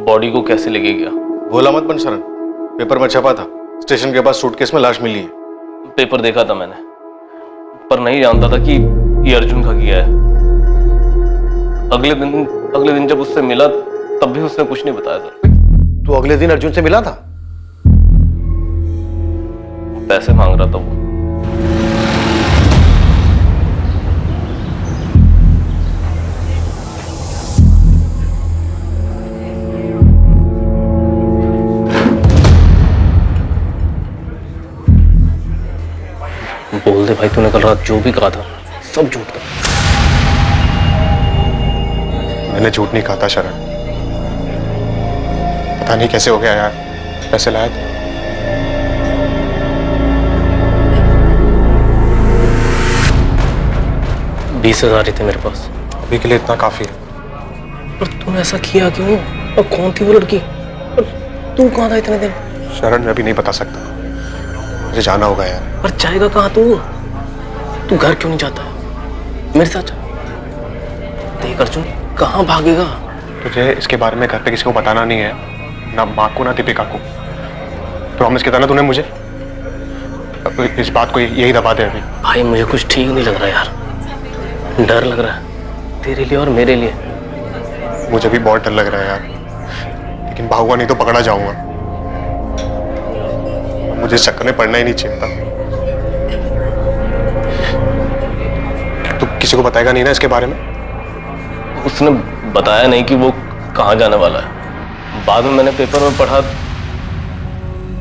बॉडी को कैसे लेके गया। भोला मत बन शरण, पेपर में छपा था स्टेशन के पास सूटकेस में लाश मिली है। पेपर देखा था मैंने, पर नहीं जानता था कि ये अर्जुन का किया है। अगले दिन जब उससे मिला तब भी उसने कुछ नहीं बताया सर। तू अगले दिन अर्जुन से मिला था? पैसे मांग रहा था वो। बोल दे भाई, तूने कल रात जो भी कहा था सब झूठ था। मैंने झूठ नहीं कहा था शरण। पता नहीं कैसे हो गया यार, पैसे लाया था। $20,000 थे मेरे पास। अभी के लिए इतना काफी है। पर तूने ऐसा किया क्यों? और कौन थी वो लड़की? और तू कहाँ था इतने दिन? शरण मैं अभी नहीं बता सकता, मुझे जाना होगा यार। पर जाएगा कहाँ तू घर क्यों नहीं जाता है? मेरे साथ जा। देख अर्जुन, कहाँ भागेगा? तुझे इसके बारे में घर पे किसी को बताना नहीं है, ना माँ को ना दीपिका को। प्रॉमिस किया था ना तूने मुझे। इस बात को यही दबा दे अभी। भाई मुझे कुछ ठीक नहीं लग रहा यार, डर लग रहा है तेरे लिए और मेरे लिए। मुझे भी बहुत डर लग रहा है यार, लेकिन भागूंगा नहीं तो पकड़ा जाऊंगा। मुझे इस चक्कर में पड़ना ही नहीं चाहिए था। तू किसी को बताएगा नहीं ना इसके बारे में? उसने बताया नहीं कि वो कहाँ जाने वाला है। बाद में मैंने पेपर में पढ़ा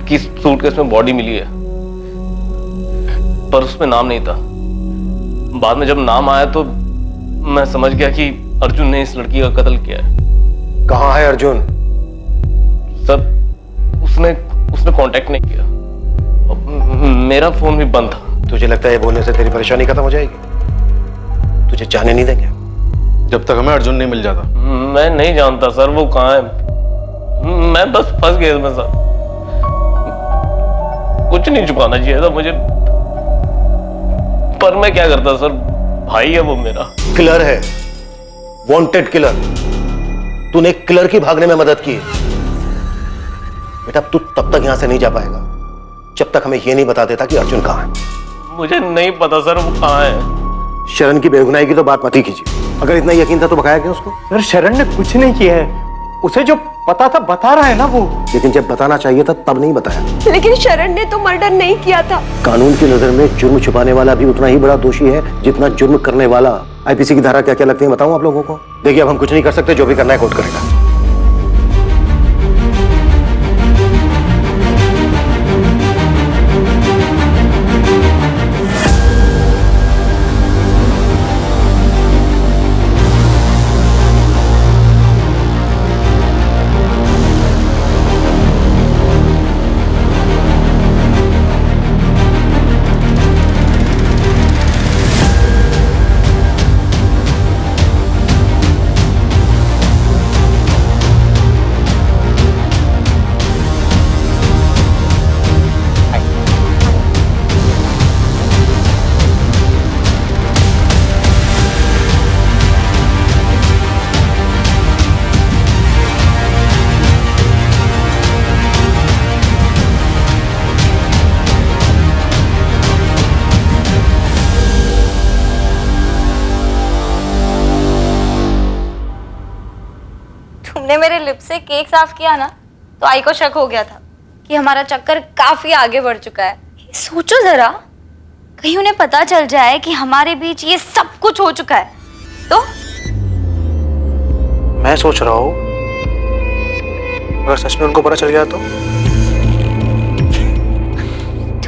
कि सूटकेस में बॉडी मिली है, पर उसमें नाम नहीं था। बाद में जब नाम आया तो मैं समझ गया कि अर्जुन ने इस लड़की का कत्ल किया है। कहाँ है अर्जुन? सर उसने कांटेक्ट नहीं किया। मेरा फोन भी बंद था। तुझे लगता है ये बोलने से तेरी परेशानी खत्म हो जाएगी? तुझे जाने नहीं देंगे जब तक हमें अर्जुन नहीं मिल जाता। मैं नहीं जानता सर वो कहाँ है। मैं बस फंस गया इसमें सर। कुछ नहीं छुपाना चाहिए था मुझे, पर मैं क्या करता सर, भाई है वो मेरा। किलर है, वांटेड किलर। तूने एक किलर की भागने में मदद की। बेटा तू तब तक यहां से नहीं जा पाएगा जब तक हमें यह नहीं बता देता कि अर्जुन कहां है। मुझे नहीं पता सर वो कहाँ है। शरण की बेगुनाही की तो बात मत ही कीजिए। अगर इतना यकीन था तो बकाया क्यों उसको? सर शरण ने कुछ नहीं किया है, उसे जो पता था बता रहा है ना वो। लेकिन जब बताना चाहिए था तब नहीं बताया। लेकिन शरण ने तो मर्डर नहीं किया था। कानून की नजर में जुर्म छुपाने वाला भी उतना ही बड़ा दोषी है जितना जुर्म करने वाला। आईपीसी की धारा क्या क्या लगती है बताऊं आप लोगों को? देखिए अब हम कुछ नहीं कर सकते, जो भी करना है कोर्ट करेगा। तुमने मेरे लिप से केक साफ किया ना तो आई को शक हो गया था कि हमारा चक्कर काफी आगे बढ़ चुका है। सोचो जरा, कहीं उन्हें पता चल जाए कि हमारे बीच ये सब कुछ हो चुका है तो? मैं सोच रहा हूँ अगर सच में उनको पता चल गया तो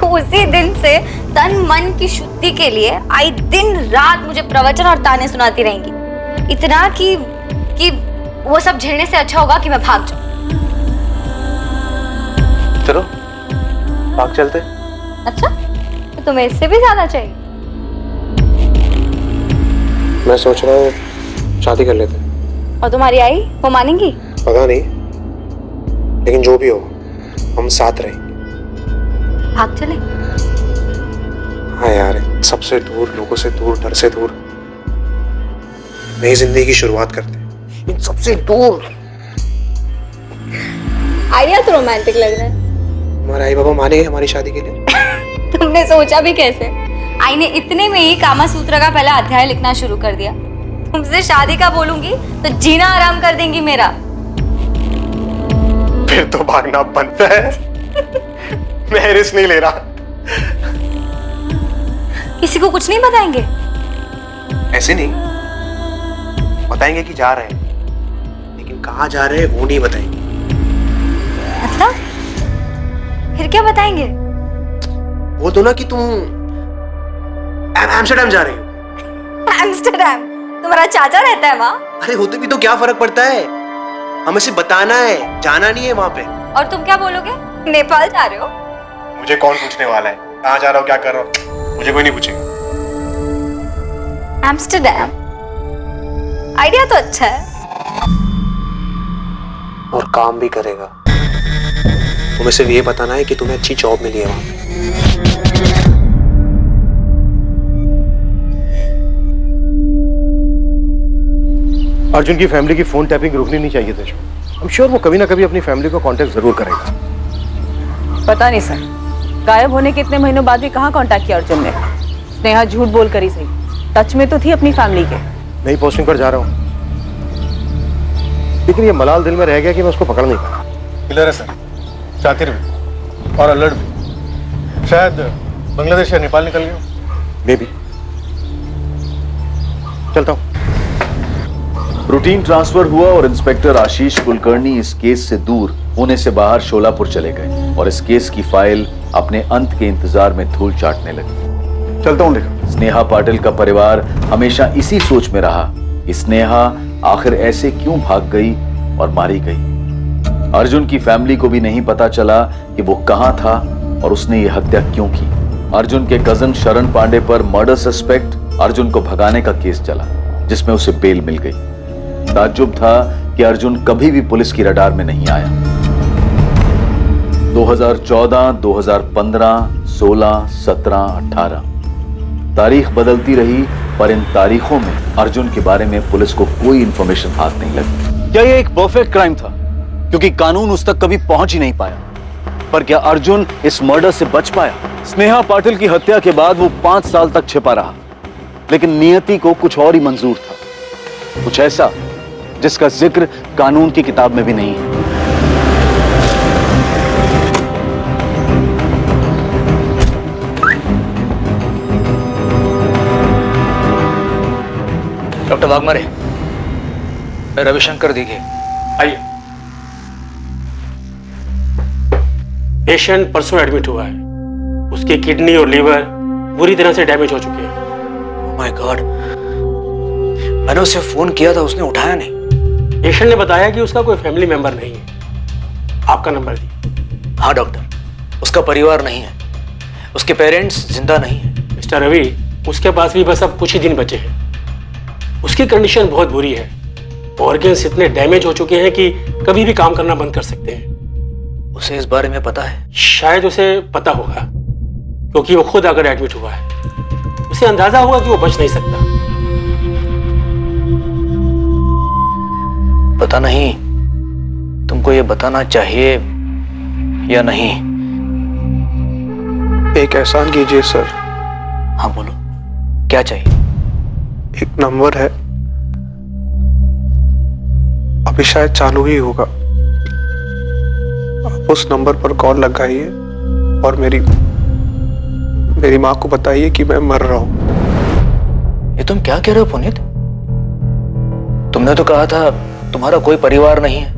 उसी दिन से तन मन की शुद्धि के लिए आई दिन रात मुझे प्रवचन और ताने सुनाती रहेंगी। इतना कि वो सब झेलने से अच्छा होगा कि मैं भाग जाऊं। चलो भाग चलते। अच्छा, तो तुम्हें इससे भी ज्यादा चाहिए? मैं सोच रहा हूँ शादी कर लेते। और तुम्हारी आई वो मानेंगी? पता नहीं, लेकिन जो भी हो हम साथ रहेंगे। भाग चले? हाँ यार, सबसे दूर, लोगों से दूर, डर से दूर, नई जिंदगी की शुरुआत करते हैं इन सबसे दूर। आइडिया तो रोमांटिक लग रहा है। हमारे आई बाबा मानेंगे हमारी शादी के लिए? तुमने सोचा भी कैसे? आई ने इतने में ही कामा सूत्र का पहला अध्याय लिखना शुरू कर दिया। तुमसे शादी का बोलूंगी तो जीना आराम कर देंगी मेरा। फिर तो भागना बनता है। मैं रिस्क नहीं ले रहा। किसी को कुछ नहीं बताएंगे? ऐसे नहीं, बताएंगे कि जा रहे हैं, लेकिन कहाँ जा रहे हैं वो नहीं बताएंगे। मतलब फिर क्या बताएंगे? बोल दो ना कि तुम एम्स्टर्डम जा रहे हो। एम्स्टर्डम? तुम्हारा चाचा रहता है वहाँ? अरे होते भी तो क्या फर्क पड़ता है, हमें सिर्फ बताना है, जाना नहीं है वहाँ पे। और तुम क्या बोलोगे? नेपाल जा रहे हो? मुझे कौन पूछने वाला है कहाँ जा रहा हो, क्या कर रहा हो? मुझे कोई नहीं पूछेगा। एम्स्टर्डम आइडिया तो अच्छा है और काम भी करेगा। तुम्हें सिर्फ ये बताना है कि तुम्हें अच्छी जॉब मिली है वहां पे। अर्जुन की फैमिली की फोन टैपिंग रुकनी नहीं चाहिए थी। I'm sure वो कभी ना कभी अपनी फैमिली को कांटेक्ट जरूर करेगा। पता नहीं सर, गायब होने के इतने महीनों बाद भी कहाँ कांटेक्ट किया अर्जुन ने? स्नेहा झूठ बोल कर ही सही, टच में तो थी अपनी फैमिली के। नई पोस्टिंग पर जा रहा हूँ, लेकिन ये मलाल दिल में रह गया कि मैं उसको पकड़ नहीं पाया। क्लियर है सर, शातिर भी और अलर्ट भी। शायद बांग्लादेश या नेपाल निकल गया। May be. चलता हूँ। रूटीन ट्रांसफर हुआ और इंस्पेक्टर आशीष कुलकर्णी इस केस से दूर पुणे से बाहर शोलापुर चले गए और इस केस की फाइल अपने अंत के इंतजार में धूल चाटने लगी। चलता हूँ देखो। स्नेहा पाटिल का परिवार हमेशा इसी सोच में रहा कि स्नेहा आखिर ऐसे क्यों भाग गई और मारी गई। अर्जुन की फैमिली को भी नहीं पता चला कि वो कहां था और उसने ये हत्या क्यों की। अर्जुन के कजन शरण पांडे पर मर्डर सस्पेक्ट अर्जुन को भगाने का केस चला, जिसमें उसे बेल मिल गई। ताज्जुब था कि अर्जुन कभी भी पुलिस की रडार में नहीं आया। 2014, 2015, 16, 17, 18 तारीख बदलती रही, पर इन तारीखों में अर्जुन के बारे में पुलिस को कोई इंफॉर्मेशन हाथ नहीं लगी। क्या यह एक परफेक्ट क्राइम था क्योंकि कानून उस तक कभी पहुंच ही नहीं पाया? पर क्या अर्जुन इस मर्डर से बच पाया? स्नेहा पाटिल की हत्या के बाद वो 5 साल तक छिपा रहा, लेकिन नियति को कुछ और ही मंजूर था, कुछ ऐसा जिसका जिक्र कानून की किताब में भी नहीं है। डॉक्टर वाघमारे, मैं रविशंकर दीघे। आइए। पेशेंट परसों एडमिट हुआ है। उसकी किडनी और लीवर बुरी तरह से डैमेज हो चुके हैं। ओह माय गॉड, मैंने उसे फोन किया था, उसने उठाया नहीं। पेशेंट ने बताया कि उसका कोई फैमिली मेंबर नहीं है। आपका नंबर दिया। हाँ डॉक्टर, उसका परिवार नहीं है, उसके पेरेंट्स जिंदा नहीं है। मिस्टर रवि, उसके पास भी बस अब कुछ ही दिन बचे हैं। उसकी कंडीशन बहुत बुरी है। ऑर्गन्स इतने डैमेज हो चुके हैं कि कभी भी काम करना बंद कर सकते हैं। उसे इस बारे में पता है? शायद उसे पता होगा क्योंकि वो खुद आकर एडमिट हुआ है। उसे अंदाजा होगा कि वो बच नहीं सकता। पता नहीं तुमको ये बताना चाहिए या नहीं। एक एहसान कीजिए सर। हाँ बोलो, क्या चाहिए? एक नंबर है, अभी शायद चालू ही होगा। आप उस नंबर पर कॉल लगाइए और मेरी माँ को बताइए कि मैं मर रहा हूं। ये तुम क्या कह रहे हो पुनीत? तुमने तो कहा था तुम्हारा कोई परिवार नहीं है।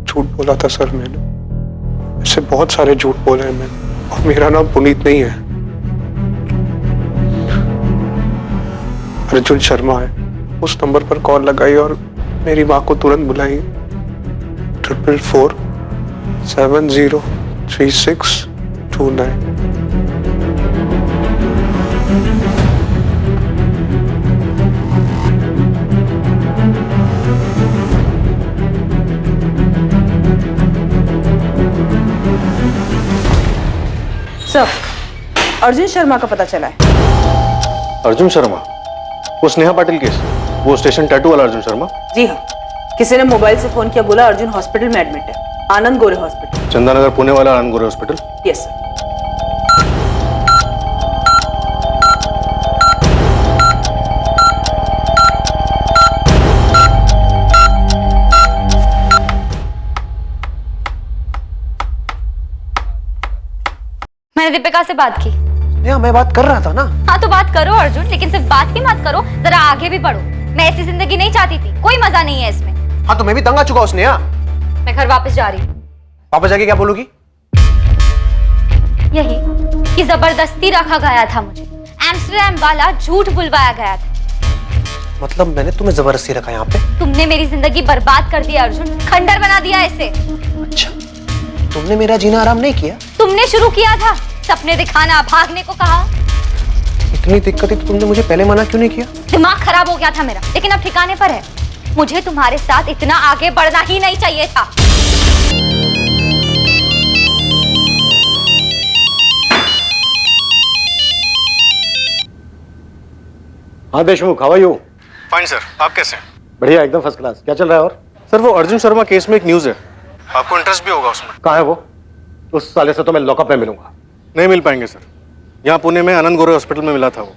झूठ बोला था सर मैंने। ऐसे बहुत सारे झूठ बोले हैं मैंने, और मेरा नाम पुनीत नहीं है, अर्जुन शर्मा है। उस नंबर पर कॉल लगाइए और मेरी माँ को तुरंत बुलाइए। 444 703629। सर, अर्जुन शर्मा का पता चला है। अर्जुन शर्मा? वो स्नेहा पाटिल केस, वो स्टेशन टैटू वाला अर्जुन शर्मा? जी हाँ, किसी ने मोबाइल से फोन किया, बोला अर्जुन हॉस्पिटल में एडमिट है, आनंद गोरे हॉस्पिटल। चंदानगर पुणे वाला आनंद गोरे हॉस्पिटल? Yes sir. मैंने दीपिका से बात की। मैं बात कर रहा था ना। हाँ तो बात करो अर्जुन, लेकिन सिर्फ बात ही मत करो, जरा आगे भी बढ़ो। मैं ऐसी जिंदगी नहीं चाहती थी, कोई मजा नहीं है इसमें। हाँ तो मैं भी तंग आ चुका हूँ स्नेहा। मैं घर वापस जा रही हूँ। वापस जाके क्या बोलूगी? यही कि जबरदस्ती रखा गया था मुझे, एम्स्टरडैम वाला झूठ बुलवाया गया था। मतलब मैंने तुम्हें जबरदस्ती रखा यहाँ पे? तुमने मेरी जिंदगी बर्बाद कर दी अर्जुन, खंडर बना दिया इसे। अच्छा, तुमने मेरा जीना आराम नहीं किया? तुमने शुरू किया था, सपने दिखाना, भागने को कहा। इतनी दिक्कत है तो तुमने मुझे पहले मना क्यों नहीं किया? दिमाग खराब हो गया था मेरा, लेकिन अब ठिकाने पर है। मुझे तुम्हारे साथ इतना आगे बढ़ना ही नहीं चाहिए था। हाँ Deshmukh, how are you? Fine sir, आप कैसे हैं? बढ़िया, एकदम फर्स्ट क्लास। क्या चल रहा है? और सर, वो अर्जुन शर्मा केस में एक न्यूज है, आपको इंटरेस्ट भी होगा उसमें। कहाँ है वो? उस साले से तो मैं लॉकअप में मिलूंगा। नहीं मिल पाएंगे सर, यहाँ पुणे में आनंद गोरे हॉस्पिटल में मिला था वो।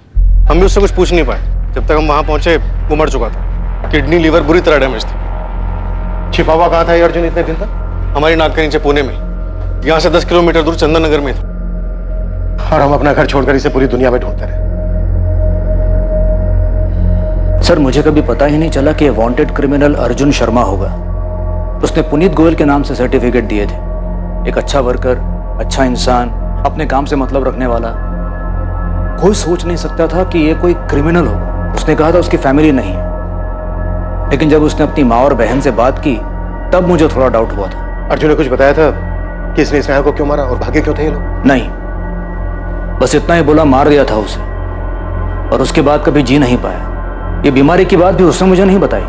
हम भी उससे कुछ पूछ नहीं पाए। जब तक हम वहाँ पहुंचे वो मर चुका था, किडनी लीवर बुरी तरह डैमेज थी। छिपा हुआ कहाँ था ये अर्जुन इतने दिन तक? हमारी नाक के नीचे पुणे में, यहाँ से 10 किलोमीटर दूर चंदननगर में था। और हम अपना घर छोड़कर इसे पूरी दुनिया में ढूंढते रहे। सर, मुझे कभी पता ही नहीं चला कि वांटेड क्रिमिनल अर्जुन शर्मा होगा। उसने पुनीत गोयल के नाम से सर्टिफिकेट दिए थे। एक अच्छा वर्कर, अच्छा इंसान, अपने काम से मतलब रखने वाला। कोई सोच नहीं सकता था कि ये कोई क्रिमिनल होगा। उसने कहा था उसकी फैमिली नहीं है, लेकिन जब उसने अपनी माँ और बहन से बात की तब मुझे थोड़ा डाउट हुआ था। अर्जुन ने कुछ बताया था कि इसने स्नेहा को क्यों मारा और भागे क्यों थे ये लोग? नहीं, बस इतना ही बोला, मार दिया था उसे, और उसके बाद कभी जी नहीं पाया। ये बीमारी की बात भी उसने मुझे नहीं बताई,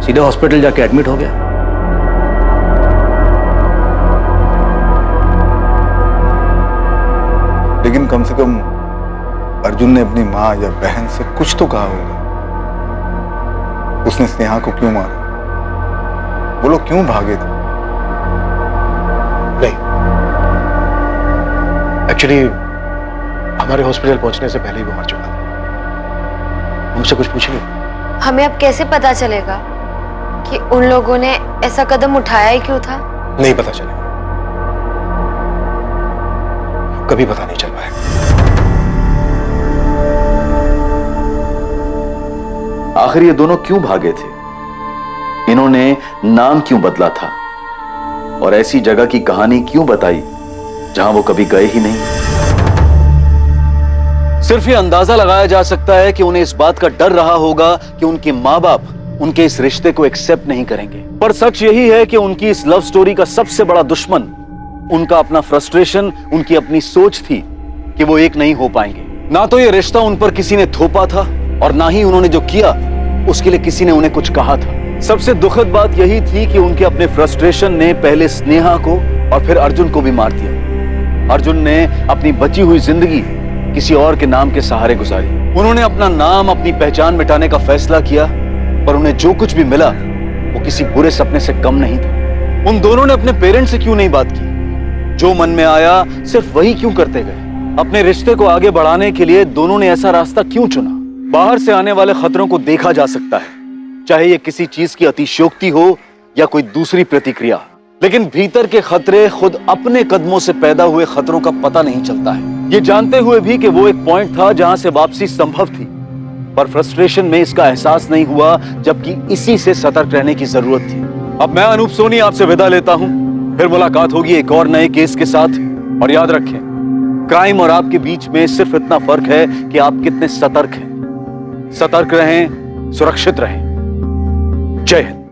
सीधे हॉस्पिटल जाके एडमिट हो गया। लेकिन कम से कम अर्जुन ने अपनी माँ या बहन से कुछ तो कहा होगा। उसने स्नेहा को क्यों मारा? क्यों भागे थे? नहीं, एक्चुअली हमारे हॉस्पिटल पहुंचने से पहले ही वो मर चुका था। हमसे कुछ पूछेंगे? हमें अब कैसे पता चलेगा कि उन लोगों ने ऐसा कदम उठाया ही क्यों था? नहीं पता चलेगा, कभी पता नहीं चल पाएगा। आखिर ये दोनों क्यों भागे थे? इन्होंने नाम क्यों बदला था? और ऐसी जगह की कहानी क्यों बताई जहां वो कभी गए ही नहीं? सिर्फ ये अंदाजा लगाया जा सकता है कि उन्हें इस बात का डर रहा होगा कि उनके माँ बाप उनके इस रिश्ते को एक्सेप्ट नहीं करेंगे। पर सच यही है कि उनकी इस लव स्टोरी का सबसे बड़ा दुश्मन उनका अपना फ्रस्ट्रेशन, उनकी अपनी सोच थी कि वो एक नहीं हो पाएंगे। ना तो ये रिश्ता उन पर किसी ने थोपा था और ना ही उन्होंने जो किया उसके लिए किसी ने उन्हें कुछ कहा था। सबसे दुखद बात यही थी कि उनके अपने फ्रस्ट्रेशन ने पहले स्नेहा को और फिर अर्जुन को भी मार दिया। अर्जुन ने अपनी बची हुई जिंदगी किसी और के नाम के सहारे गुजारी। उन्होंने अपना नाम, अपनी पहचान मिटाने का फैसला किया, पर उन्हें जो कुछ भी मिला वो किसी बुरे सपने से कम नहीं था। उन दोनों ने अपने पेरेंट्स से क्यों नहीं बात की? जो मन में आया सिर्फ वही क्यों करते गए? अपने रिश्ते को आगे बढ़ाने के लिए दोनों ने ऐसा रास्ता क्यों चुना? बाहर से आने वाले खतरों को देखा जा सकता है, चाहे ये किसी चीज की अतिशयोक्ति हो या कोई दूसरी प्रतिक्रिया, लेकिन भीतर के खतरे खुद अपने कदमों से पैदा हुए खतरों का पता नहीं चलता है। ये जानते हुए भी कि वो एक पॉइंट था जहां से वापसी संभव थी, पर फ्रस्ट्रेशन में इसका एहसास नहीं हुआ, जबकि इसी से सतर्क रहने की जरूरत थी। अब मैं अनूप सोनी आपसे विदा लेता हूं, फिर मुलाकात होगी एक और नए केस के साथ। और याद रखें, क्राइम और आपके बीच में सिर्फ इतना फर्क है कि आप कितने सतर्क हैं। सतर्क रहें, सुरक्षित रहें। जय हिंद।